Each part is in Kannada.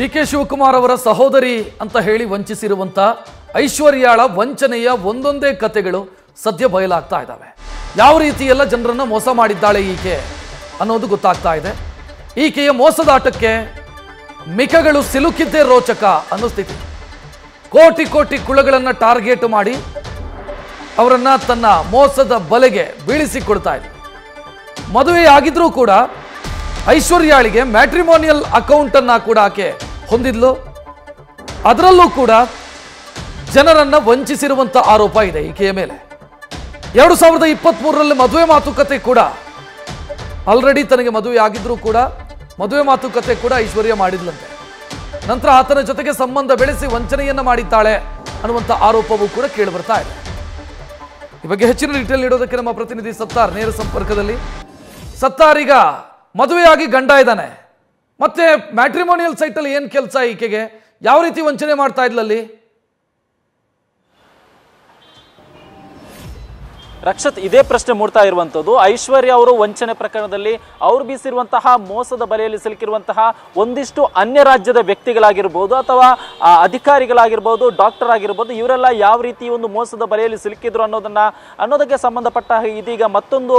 ಡಿ.ಕೆ. ಶಿವಕುಮಾರ್ ಅವರ ಸಹೋದರಿ ಅಂತ ಹೇಳಿ ವಂಚಿಸಿರುವಂತ ಐಶ್ವರ್ಯಾಳ ವಂಚನೆಯ ಒಂದೊಂದೇ ಕಥೆಗಳು ಸದ್ಯ ಬಯಲಾಗ್ತಾ ಇದ್ದಾವೆ. ಯಾವ ರೀತಿ ಎಲ್ಲ ಜನರನ್ನ ಮೋಸ ಮಾಡಿದ್ದಾಳೆ ಈಕೆ ಅನ್ನೋದು ಗೊತ್ತಾಗ್ತಾ ಇದೆ. ಈಕೆಯ ಮೋಸದಾಟಕ್ಕೆ ಮಿಕಗಳು ಸಿಲುಕಿದ್ದೇ ರೋಚಕ ಅನ್ನೋ ಸ್ಥಿತಿ. ಕೋಟಿ ಕೋಟಿ ಕುಳಗಳನ್ನು ಟಾರ್ಗೆಟ್ ಮಾಡಿ ಅವರನ್ನ ತನ್ನ ಮೋಸದ ಬಲೆಗೆ ಬೀಳಿಸಿಕೊಳ್ತಾ ಇದೆ. ಮದುವೆಯಾಗಿದ್ರೂ ಕೂಡ ಐಶ್ವರ್ಯಾಳಿಗೆ ಮ್ಯಾಟ್ರಿಮೋನಿಯಲ್ ಅಕೌಂಟ್ ಅನ್ನ ಕೂಡ ಆಕೆ ಹೊಂದಿದ್ಲು. ಅದರಲ್ಲೂ ಕೂಡ ಜನರನ್ನ ವಂಚಿಸಿರುವಂತ ಆರೋಪ ಇದೆ ಈಕೆಯ ಮೇಲೆ. 2023ರಲ್ಲಿ ಮದುವೆ ಮಾತುಕತೆ ಕೂಡ ಆಲ್ರೆಡಿ ತನಗೆ ಮದುವೆ ಆಗಿದ್ರೂ ಕೂಡ ಮದುವೆ ಮಾತುಕತೆ ಕೂಡ ಐಶ್ವರ್ಯ ಮಾಡಿದ್ಲಂತೆ. ನಂತರ ಆತನ ಜೊತೆಗೆ ಸಂಬಂಧ ಬೆಳೆಸಿ ವಂಚನೆಯನ್ನ ಮಾಡಿದ್ದಾಳೆ ಅನ್ನುವಂಥ ಆರೋಪವೂ ಕೂಡ ಕೇಳಿ ಬರ್ತಾ ಇದೆ. ಈ ಬಗ್ಗೆ ಹೆಚ್ಚಿನ ಡೀಟೇಲ್ ನೀಡೋದಕ್ಕೆ ನಮ್ಮ ಪ್ರತಿನಿಧಿ ಸತ್ತಾರ್ ನೇರ ಸಂಪರ್ಕದಲ್ಲಿ. ಸತ್ತಾರ್, ಈಗ ಮದುವೆಯಾಗಿ ಗಂಡ ಇದ್ದಾನೆ, ಮತ್ತೆ ಮ್ಯಾಟ್ರಿಮೋನಿಯಲ್ ಸೈಟಲ್ಲಿ ಏನು ಕೆಲಸ ಈಕೆಗೆ? ಯಾವ ರೀತಿ ವಂಚನೆ ಮಾಡ್ತಾ ಇದ್ಲಲ್ಲಿ? ರಕ್ಷತ್, ಇದೇ ಪ್ರಶ್ನೆ ಮೂಡ್ತಾ ಇರುವಂಥದ್ದು. ಐಶ್ವರ್ಯ ಅವರು ವಂಚನೆ ಪ್ರಕರಣದಲ್ಲಿ ಅವರು ಬೀಸಿರುವಂತಹ ಮೋಸದ ಬಲೆಯಲ್ಲಿ ಸಿಲುಕಿರುವಂತಹ ಒಂದಿಷ್ಟು ಅನ್ಯ ರಾಜ್ಯದ ವ್ಯಕ್ತಿಗಳಾಗಿರ್ಬೋದು ಅಥವಾ ಅಧಿಕಾರಿಗಳಾಗಿರ್ಬೋದು, ಡಾಕ್ಟರ್ ಆಗಿರ್ಬೋದು, ಇವರೆಲ್ಲ ಯಾವ ರೀತಿ ಒಂದು ಮೋಸದ ಬಲೆಯಲ್ಲಿ ಸಿಲುಕಿದ್ರು ಅನ್ನೋದಕ್ಕೆ ಸಂಬಂಧಪಟ್ಟ ಇದೀಗ ಮತ್ತೊಂದು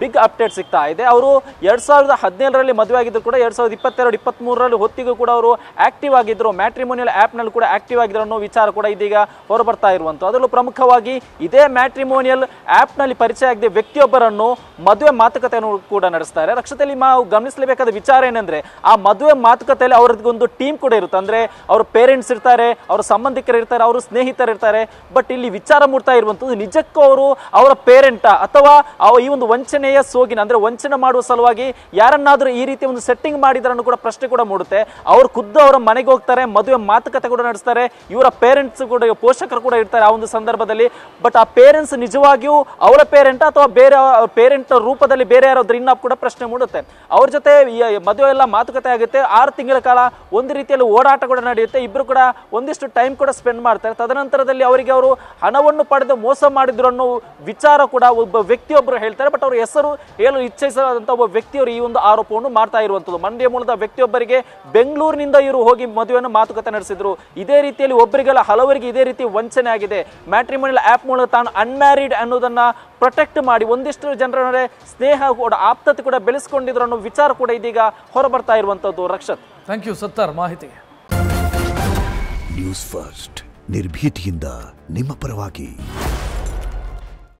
ಬಿಗ್ ಅಪ್ಡೇಟ್ ಸಿಗ್ತಾ ಇದೆ. ಅವರು 2017ರಲ್ಲಿ ಮದುವೆ ಆಗಿದ್ರು ಕೂಡ 2022-23ರಲ್ಲಿ ಹೊತ್ತಿಗೂ ಕೂಡ ಅವರು ಆಕ್ಟಿವ್ ಆಗಿದ್ರು, ಮ್ಯಾಟ್ರಿಮೋನಿಯಲ್ ಆ್ಯಪ್ನಲ್ಲಿ ಕೂಡ ಆಕ್ಟಿವ್ ಆಗಿದ್ರು ಅನ್ನೋ ವಿಚಾರ ಕೂಡ ಇದೀಗ ಹೊರಬರ್ತಾ ಇರುವಂಥದ್ದು. ಅದರಲ್ಲೂ ಪ್ರಮುಖವಾಗಿ ಇದೇ ಮ್ಯಾಟ್ರಿಮೋನಿಯಲ್ ಆ್ಯಪ್ನಲ್ಲಿ ಪರಿಚಯ ಆಗದೆ ವ್ಯಕ್ತಿಯೊಬ್ಬರನ್ನು ಮದುವೆ ಮಾತುಕತೆಯನ್ನು ಕೂಡ ನಡೆಸ್ತಾರೆ. ರಕ್ಷತೆಯಲ್ಲಿ ನಾವು ಗಮನಿಸಲೇಬೇಕಾದ ವಿಚಾರ ಏನಂದ್ರೆ, ಆ ಮದುವೆ ಮಾತುಕತೆಯಲ್ಲಿ ಅವ್ರದ್ದು ಟೀಮ್ ಕೂಡ ಇರುತ್ತೆ. ಅಂದ್ರೆ ಅವ್ರ ಪೇರೆಂಟ್ಸ್ ಇರ್ತಾರೆ, ಅವ್ರ ಸಂಬಂಧಿಕರು ಇರ್ತಾರೆ, ಅವರು ಸ್ನೇಹಿತರು ಇರ್ತಾರೆ. ಬಟ್ ಇಲ್ಲಿ ವಿಚಾರ ಮೂಡ್ತಾ ಇರುವಂಥದ್ದು, ನಿಜಕ್ಕೂ ಅವರು ಅವರ ಪೇರೆಂಟ ಅಥವಾ ಈ ಒಂದು ವಂಚನೆಯ ಸೋಗಿನ ಅಂದ್ರೆ ವಂಚನೆ ಮಾಡುವ ಸಲುವಾಗಿ ಯಾರನ್ನಾದ್ರೂ ಈ ರೀತಿ ಒಂದು ಸೆಟ್ಟಿಂಗ್ ಮಾಡಿದ್ರನ್ನು ಕೂಡ ಪ್ರಶ್ನೆ ಕೂಡ ಮೂಡುತ್ತೆ. ಅವ್ರು ಖುದ್ದು ಅವರ ಮನೆಗೆ ಹೋಗ್ತಾರೆ, ಮದುವೆ ಮಾತುಕತೆ ಕೂಡ ನಡೆಸ್ತಾರೆ, ಇವರ ಪೇರೆಂಟ್ಸ್ ಕೂಡ ಪೋಷಕರು ಕೂಡ ಇರ್ತಾರೆ ಆ ಒಂದು ಸಂದರ್ಭದಲ್ಲಿ. ಬಟ್ ಆ ಪೇರೆಂಟ್ಸ್ ನಿಜವಾಗಿಯೂ ಅವರ ಪೇರೆಂಟ್ ಅಥವಾ ಬೇರೆ ಪೇರೆಂಟ್ ರೂಪದಲ್ಲಿ ಬೇರೆ ಯಾರಾದ್ರೂ ಇನ್ನೂ ಕೂಡ ಪ್ರಶ್ನೆ ಮೂಡುತ್ತೆ. ಅವ್ರ ಜೊತೆ ಮದುವೆ ಎಲ್ಲ ಮಾತುಕತೆ ಆಗುತ್ತೆ, 6 ತಿಂಗಳ ಕಾಲ ಒಂದು ರೀತಿಯಲ್ಲಿ ಓಡಾಟ ಕೂಡ ನಡೆಯುತ್ತೆ, ಇಬ್ರು ಕೂಡ ಒಂದಿಷ್ಟು ಟೈಮ್ ಕೂಡ ಸ್ಪೆಂಡ್ ಮಾಡ್ತಾರೆ. ತದನಂತರದಲ್ಲಿ ಅವರಿಗೆ ಅವರು ಹಣವನ್ನು ಪಡೆದು ಮೋಸ ಮಾಡಿದ್ರು ಅನ್ನೋ ವಿಚಾರ ಕೂಡ ಒಬ್ಬ ವ್ಯಕ್ತಿಯೊಬ್ಬರು ಹೇಳ್ತಾರೆ. ಬಟ್ ಅವ್ರ ಹೆಸರು ಹೇಳಲು ಇಚ್ಛಿಸದಂತ ಒಬ್ಬ ವ್ಯಕ್ತಿಯವರು ಈ ಒಂದು ಆರೋಪವನ್ನು ಮಾಡ್ತಾ ಇರುವಂಥದ್ದು. ಮಂಡ್ಯ ಮೂಲದ ವ್ಯಕ್ತಿಯೊಬ್ಬರಿಗೆ ಬೆಂಗಳೂರಿನಿಂದ ಇವರು ಹೋಗಿ ಮದುವೆಯನ್ನು ಮಾತುಕತೆ ನಡೆಸಿದ್ರು. ಇದೇ ರೀತಿಯಲ್ಲಿ ಒಬ್ಬರಿಗೆಲ್ಲ ಹಲವರಿಗೆ ಇದೇ ರೀತಿ ವಂಚನೆ ಆಗಿದೆ. ಮ್ಯಾಟ್ರಿಮೋನಿಯಲ್ ಆ್ಯಪ್ ಮೂಲಕ ತಾನು ಅನ್ಮ್ಯಾರಿಡ್ ಅನ್ನೋದನ್ನ ಪ್ರೊಟೆಕ್ಟ್ ಮಾಡಿ ಒಂದಿಷ್ಟು ಜನರ ಸ್ನೇಹ ಕೂಡ ಆಪ್ತತೆ ಕೂಡ ಬೆಳೆಸ್ಕೊಂಡಿದ್ರು ಅನ್ನೋ ವಿಚಾರ ಕೂಡ ಇದೀಗ ಹೊರಬರ್ತಾ ಇರುವಂತದ್ದು. ರಕ್ಷತ್, ಥ್ಯಾಂಕ್ ಯು ಸತ್ತಾರ್ ಮಾಹಿತಿಗೆ. ನ್ಯೂಸ್ ಫಸ್ಟ್ ನಿರ್ಭೀತಿಯಿಂದ ನಿಮ್ಮ ಪರವಾಗಿ.